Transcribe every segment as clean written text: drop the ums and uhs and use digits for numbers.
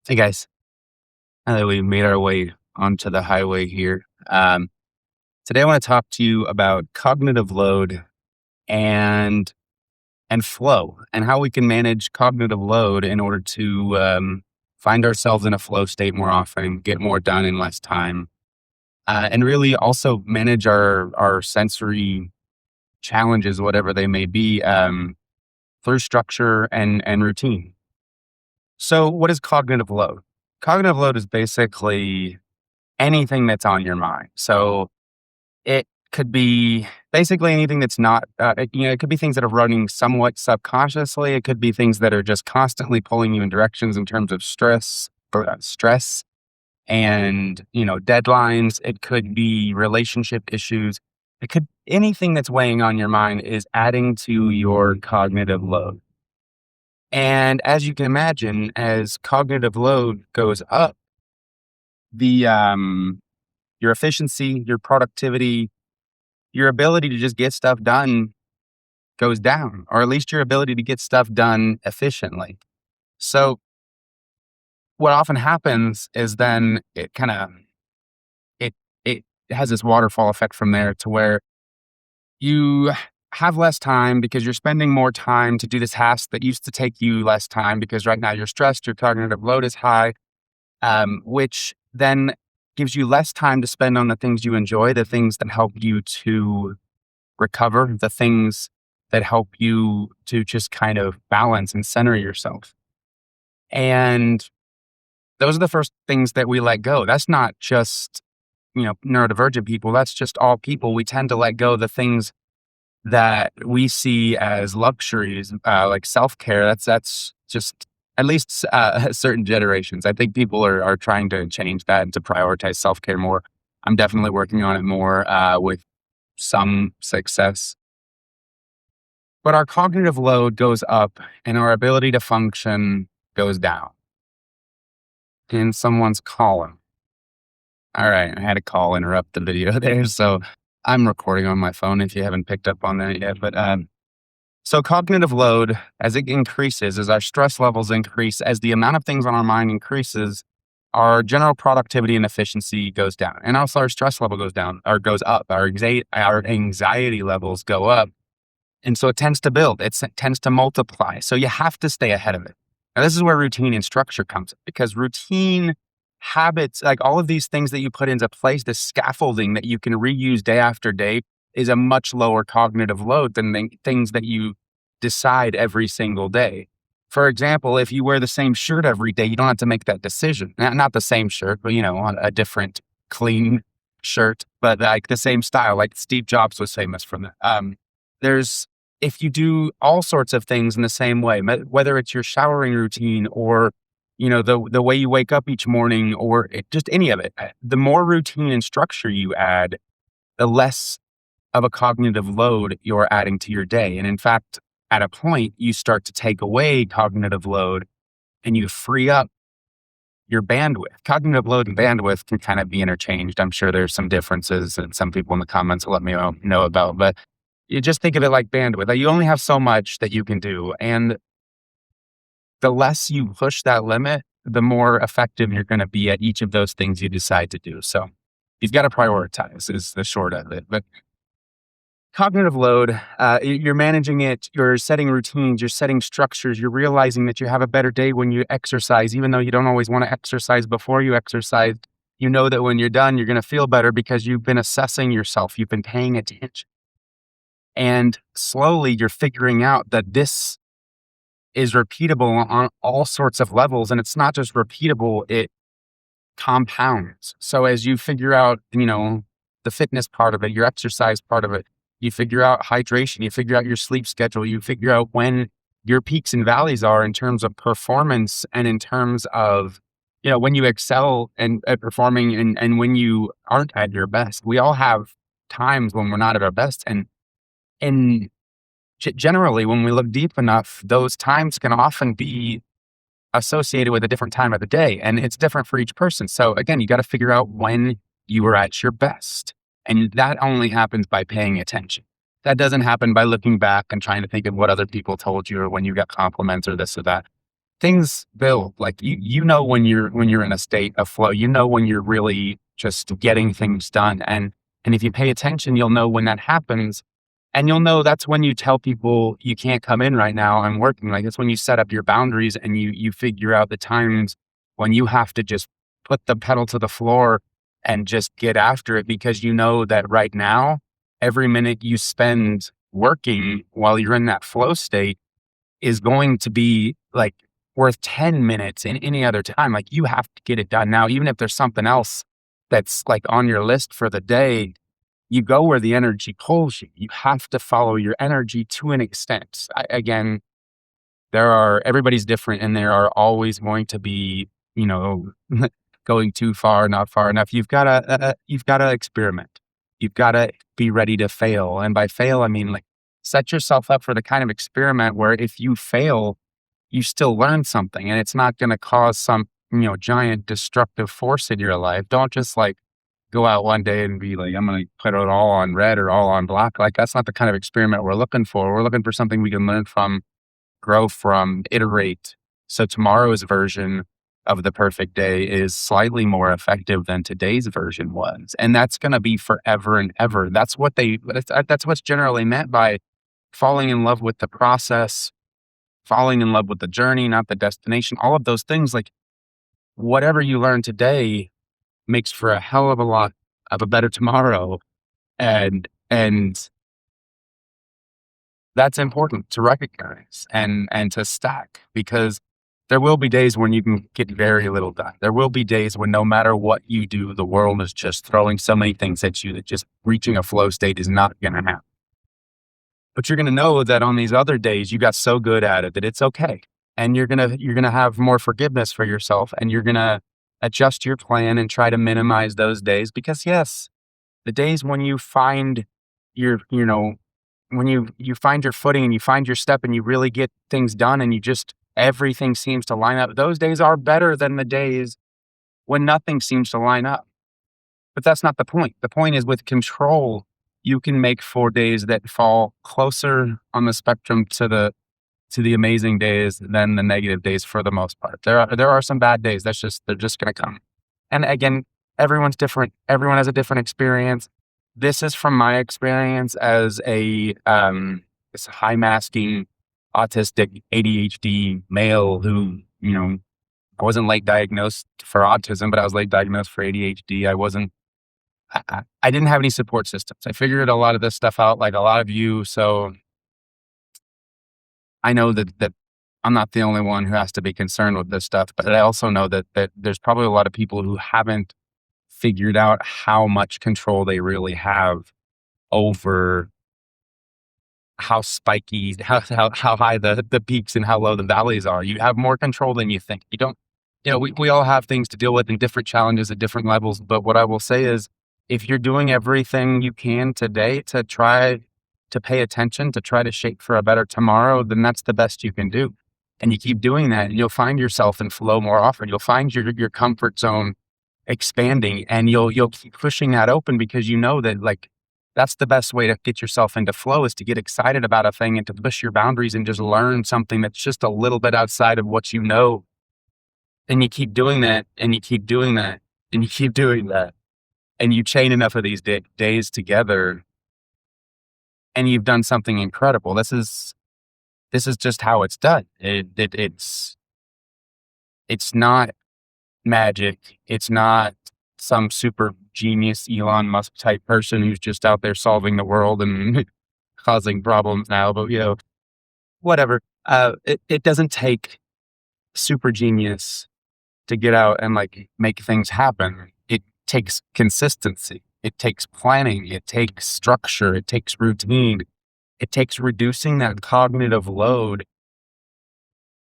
Hey guys, now that we've made our way onto the highway here, today I want to talk to you about cognitive load and flow, and how we can manage cognitive load in order to find ourselves in a flow state more often, get more done in less time, and really also manage our sensory challenges, whatever they may be, through structure and routine. So, what is cognitive load? Cognitive load is basically anything that's on your mind. So it could be basically anything that's not, it could be things that are running somewhat subconsciously. It could be things that are just constantly pulling you in directions in terms of stress and, deadlines. It could be relationship issues. It could anything that's weighing on your mind is adding to your cognitive load. And as you can imagine, as cognitive load goes up, the your efficiency, your productivity, your ability to just get stuff done goes down, or at least your ability to get stuff done efficiently. So what often happens is then it it has this waterfall effect from there to where you have less time because you're spending more time to do the tasks that used to take you less time because right now you're stressed, your cognitive load is high, which then gives you less time to spend on the things you enjoy, the things that help you to recover, the things that help you to just kind of balance and center yourself. And those are the first things that we let go. That's not just, neurodivergent people. That's just all people. We tend to let go the things that we see as luxuries, like self care. That's just at least certain generations. I think people are trying to change that and to prioritize self care more. I'm definitely working on it more with some success. But our cognitive load goes up and our ability to function goes down. And someone's calling. All right, I had a call interrupt the video there. So I'm recording on my phone if you haven't picked up on that yet. But so cognitive load, as it increases, as our stress levels increase, as the amount of things on our mind increases, our general productivity and efficiency goes down. And also our stress level goes down or goes up. Our anxiety levels go up. And so it tends to build, it tends to multiply. So you have to stay ahead of it. Now, this is where routine and structure comes in, because routine habits, like all of these things that you put into place, the scaffolding that you can reuse day after day, is a much lower cognitive load than things that you decide every single day. For example, if you wear the same shirt every day, you don't have to make that decision. Not the same shirt, but on a different clean shirt, but like the same style, like Steve Jobs was famous for that. There's if you do all sorts of things in the same way, whether it's your showering routine or the way you wake up each morning or just any of it, the more routine and structure you add, the less of a cognitive load you're adding to your day. And in fact, at a point, you start to take away cognitive load and you free up your bandwidth. Cognitive load and bandwidth can kind of be interchanged. I'm sure there's some differences and some people in the comments will let me know about, but you just think of it like bandwidth. Like you only have so much that you can do. And the less you push that limit, the more effective you're going to be at each of those things you decide to do. So you've got to prioritize is the short of it. But cognitive load, you're managing it, you're setting routines, you're setting structures, you're realizing that you have a better day when you exercise, even though you don't always want to exercise before you exercise. You know that when you're done, you're going to feel better because you've been assessing yourself, you've been paying attention. And slowly you're figuring out that this is repeatable on all sorts of levels. And it's not just repeatable, it compounds. So as you figure out, the fitness part of it, your exercise part of it, you figure out hydration, you figure out your sleep schedule, you figure out when your peaks and valleys are in terms of performance and in terms of, when you excel and at performing and when you aren't at your best. We all have times when we're not at our best. And generally, when we look deep enough, those times can often be associated with a different time of the day, and it's different for each person. So again, you got to figure out when you are at your best. And that only happens by paying attention. That doesn't happen by looking back and trying to think of what other people told you or when you got compliments or this or that. things build. Like you know when you're in a state of flow, you know when you're really just getting things done. And if you pay attention, you'll know when that happens. And you'll know that's when you tell people you can't come in right now, I'm working. Like it's when you set up your boundaries and you figure out the times when you have to just put the pedal to the floor and just get after it, because you know that right now, every minute you spend working while you're in that flow state is going to be like worth 10 minutes in any other time. Like you have to get it done now, even if there's something else that's like on your list for the day. You go where the energy pulls you. You have to follow your energy to an extent. Again, everybody's different, and there are always going to be, you know, going too far, not far enough. You've got to experiment. You've got to be ready to fail. And by fail, I mean like set yourself up for the kind of experiment where if you fail, you still learn something, and it's not going to cause some, giant destructive force in your life. Don't just like go out one day and be like, I'm going to put it all on red or all on black. Like that's not the kind of experiment we're looking for. We're looking for something we can learn from, grow from, iterate. So tomorrow's version of the perfect day is slightly more effective than today's version was. And that's going to be forever and ever. That's what's generally meant by falling in love with the process, falling in love with the journey, not the destination. All of those things, like whatever you learn today makes for a hell of a lot of a better tomorrow. And that's important to recognize and to stack, because there will be days when you can get very little done. There will be days when no matter what you do, the world is just throwing so many things at you that just reaching a flow state is not going to happen. But you're going to know that on these other days, you got so good at it that it's okay. And you're going to have more forgiveness for yourself, and you're going to adjust your plan and try to minimize those days, because yes, the days when you find your, when you find your footing and you find your step and you really get things done and everything seems to line up, those days are better than the days when nothing seems to line up. But that's not the point. The point is, with control, you can make 4 days that fall closer on the spectrum to the amazing days than the negative days for the most part. There are some bad days. They're just going to come. And again, everyone's different. Everyone has a different experience. This is from my experience as this high masking autistic ADHD male who, I wasn't late diagnosed for autism, but I was late diagnosed for ADHD. I didn't have any support systems. I figured a lot of this stuff out like a lot of you. So I know that I'm not the only one who has to be concerned with this stuff, but I also know that there's probably a lot of people who haven't figured out how much control they really have over how spiky, how high the peaks and how low the valleys are. You have more control than you think. You don't, we all have things to deal with and different challenges at different levels. But what I will say is, if you're doing everything you can today to try to pay attention, to try to shape for a better tomorrow, then that's the best you can do. And you keep doing that, and you'll find yourself in flow more often. You'll find your comfort zone expanding, and you'll keep pushing that open, because you know that like that's the best way to get yourself into flow, is to get excited about a thing and to push your boundaries and just learn something that's just a little bit outside of what you know. And you keep doing that, and you keep doing that, and you keep doing that, and you chain enough of these days together, and you've done something incredible. This is just how it's done. It's not magic. It's not some super genius Elon Musk type person who's just out there solving the world and causing problems now, but whatever. It doesn't take super genius to get out and like make things happen. It takes consistency. It takes planning. It takes structure. It takes routine. It takes reducing that cognitive load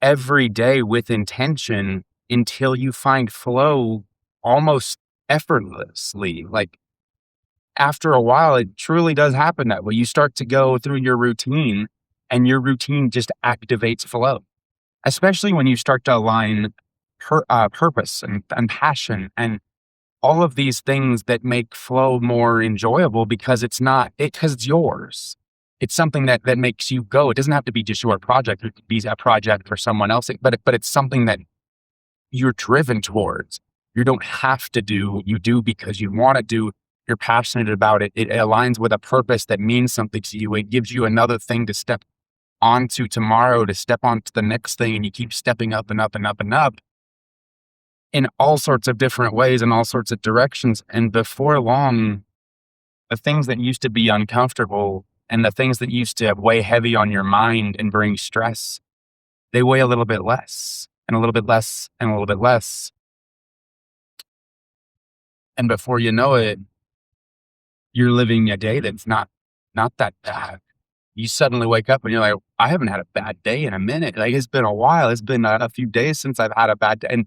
every day with intention until you find flow almost effortlessly. Like after a while, it truly does happen that way. You start to go through your routine, and your routine just activates flow, especially when you start to align purpose and passion and all of these things that make flow more enjoyable, because it's yours. it's something that makes you go. It doesn't have to be just your project. It could be a project for someone else, but it's something that you're driven towards. You don't have to do, you do because you want to do. You're passionate about it. It aligns with a purpose that means something to you. It gives you another thing to step onto tomorrow, to step onto the next thing. And you keep stepping up and up and up and up in all sorts of different ways and all sorts of directions. And before long, the things that used to be uncomfortable and the things that used to weigh heavy on your mind and bring stress, they weigh a little bit less and a little bit less and a little bit less. And before you know it, you're living a day that's not that bad. You suddenly wake up and you're like, I haven't had a bad day in a minute. Like, it's been a while. It's been a few days since I've had a bad day.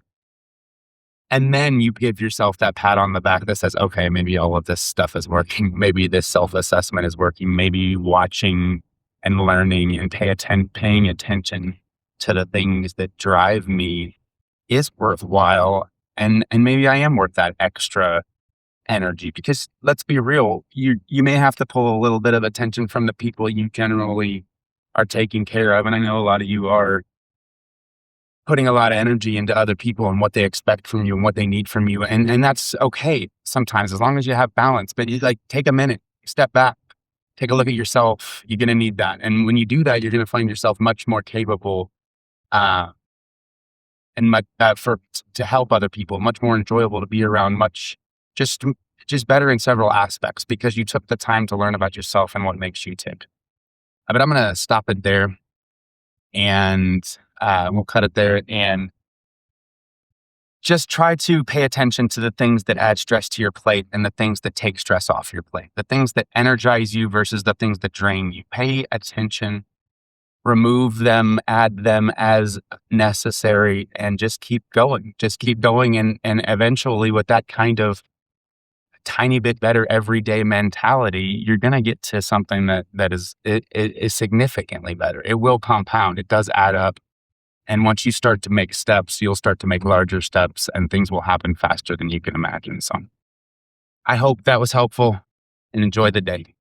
And then you give yourself that pat on the back that says, okay, maybe all of this stuff is working. Maybe this self-assessment is working. Maybe watching and learning and paying attention to the things that drive me is worthwhile. And maybe I am worth that extra energy, because let's be real, you may have to pull a little bit of attention from the people you generally are taking care of. And I know a lot of you are putting a lot of energy into other people and what they expect from you and what they need from you. And that's okay sometimes, as long as you have balance. But you take a minute, step back, take a look at yourself. You're going to need that. And when you do that, you're going to find yourself much more capable and much to help other people, much more enjoyable to be around, much just better in several aspects, because you took the time to learn about yourself and what makes you tick. But I'm going to stop it there, and we'll cut it there, and just try to pay attention to the things that add stress to your plate and the things that take stress off your plate, the things that energize you versus the things that drain you. Pay attention, remove them, add them as necessary, and just keep going. Just keep going. And eventually, with that kind of tiny bit better everyday mentality, you're going to get to something that is significantly better. It will compound. It does add up. And once you start to make steps, you'll start to make larger steps, and things will happen faster than you can imagine. So I hope that was helpful, and enjoy the day.